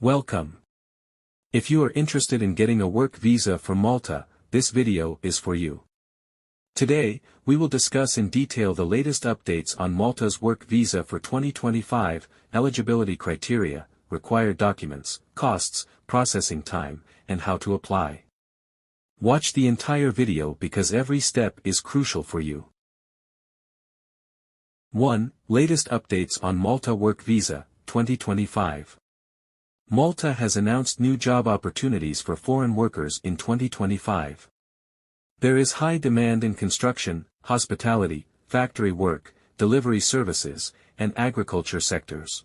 Welcome. If you are interested in getting a work visa for Malta, this video is for you. Today, we will discuss in detail the latest updates on Malta's work visa for 2025, eligibility criteria, required documents, costs, processing time, and how to apply. Watch the entire video because every step is crucial for you. 1. Latest updates on Malta Work Visa, 2025. Malta has announced new job opportunities for foreign workers in 2025. There is high demand in construction, hospitality, factory work, delivery services, and agriculture sectors.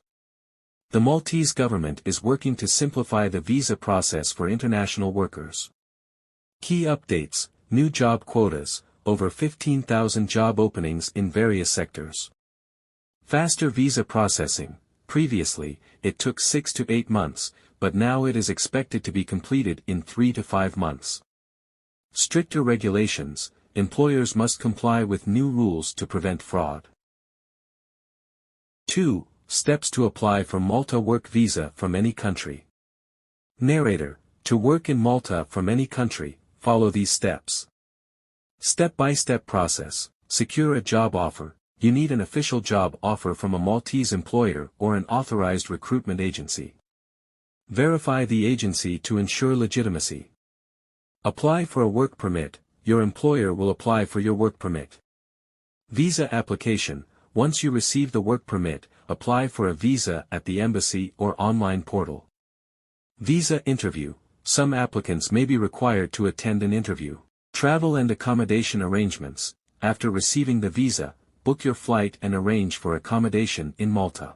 The Maltese government is working to simplify the visa process for international workers. Key updates: new job quotas, over 15,000 job openings in various sectors. Faster visa processing. Previously, it took 6 to 8 months, but now it is expected to be completed in 3 to 5 months. Stricter regulations: employers must comply with new rules to prevent fraud. 2. Steps to apply for Malta Work Visa from any country. Narrator: to work in Malta from any country, follow these steps. Step-by-step process: secure a job offer. You need an official job offer from a Maltese employer or an authorized recruitment agency. Verify the agency to ensure legitimacy. Apply for a work permit. Your employer will apply for your work permit. Visa application: once you receive the work permit, apply for a visa at the embassy or online portal. Visa interview: some applicants may be required to attend an interview. Travel and accommodation arrangements: after receiving the visa, book your flight and arrange for accommodation in Malta.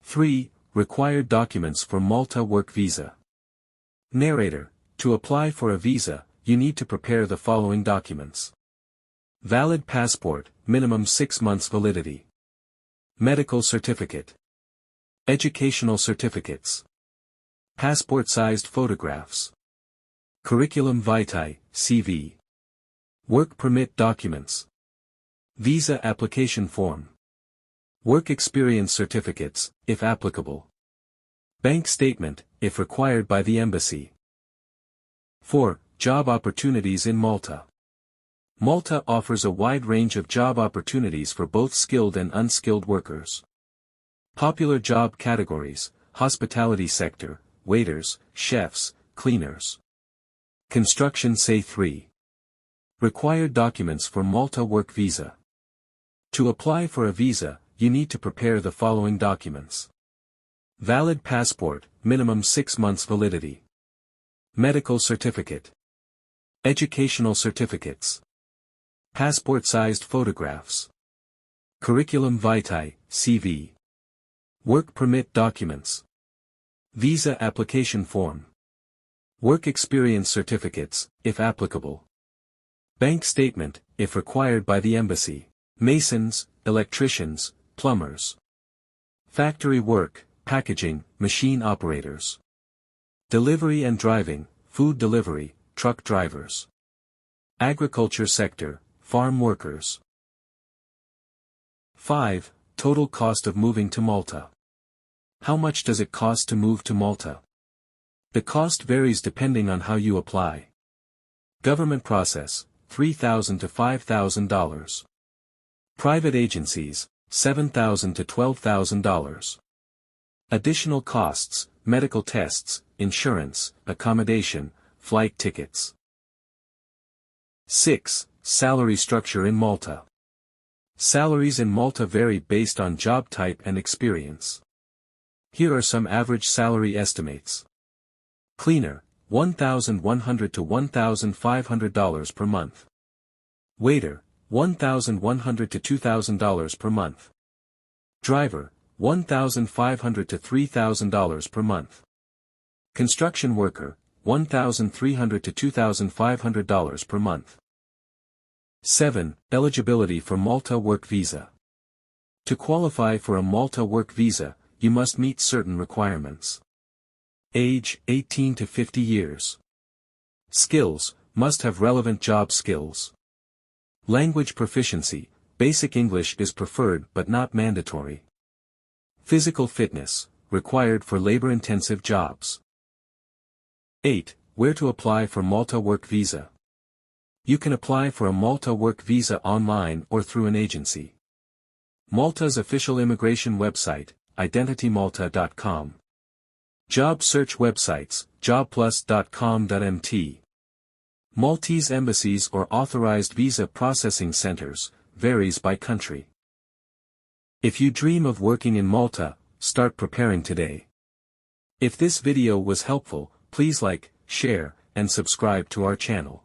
3. Required documents for Malta Work Visa. Narrator: to apply for a visa, you need to prepare the following documents. Valid passport, minimum 6 months validity. Medical certificate. Educational certificates. Passport-sized photographs. Curriculum vitae, CV. Work permit documents. Visa application form. Work experience certificates, if applicable. Bank statement, if required by the embassy. 4. Job opportunities in Malta. Malta offers a wide range of job opportunities for both skilled and unskilled workers. Popular job categories: hospitality sector, waiters, chefs, cleaners. Construction. Say 3. Required documents for Malta Work Visa. To apply for a visa, you need to prepare the following documents. Valid passport, minimum 6 months validity. Medical certificate. Educational certificates. Passport-sized photographs. Curriculum vitae, CV. Work permit documents. Visa application form. Work experience certificates, if applicable. Bank statement, if required by the embassy. Masons, electricians, plumbers. Factory work, packaging, machine operators. Delivery and driving, food delivery, truck drivers. Agriculture sector, farm workers. 5. Total cost of moving to Malta. How much does it cost to move to Malta? The cost varies depending on how you apply. Government process, $3,000 to $5,000. Private agencies, $7,000 to $12,000. Additional costs: medical tests, insurance, accommodation, flight tickets. 6. Salary structure in Malta. Salaries in Malta vary based on job type and experience. Here are some average salary estimates. Cleaner, $1,100 to $1,500 per month. Waiter, $1,100 to $2,000 per month. Driver, $1,500 to $3,000 per month. Construction worker, $1,300 to $2,500 per month. 7. Eligibility for Malta Work Visa. To qualify for a Malta Work Visa, you must meet certain requirements. Age, 18 to 50 years. Skills, must have relevant job skills. Language proficiency, basic English is preferred but not mandatory. Physical fitness, required for labor-intensive jobs. 8. Where to apply for Malta Work Visa. You can apply for a Malta Work Visa online or through an agency. Malta's official immigration website, identitymalta.com. Job search websites, jobplus.com.mt. Maltese embassies or authorized visa processing centers, varies by country. If you dream of working in Malta, start preparing today. If this video was helpful, please like, share, and subscribe to our channel.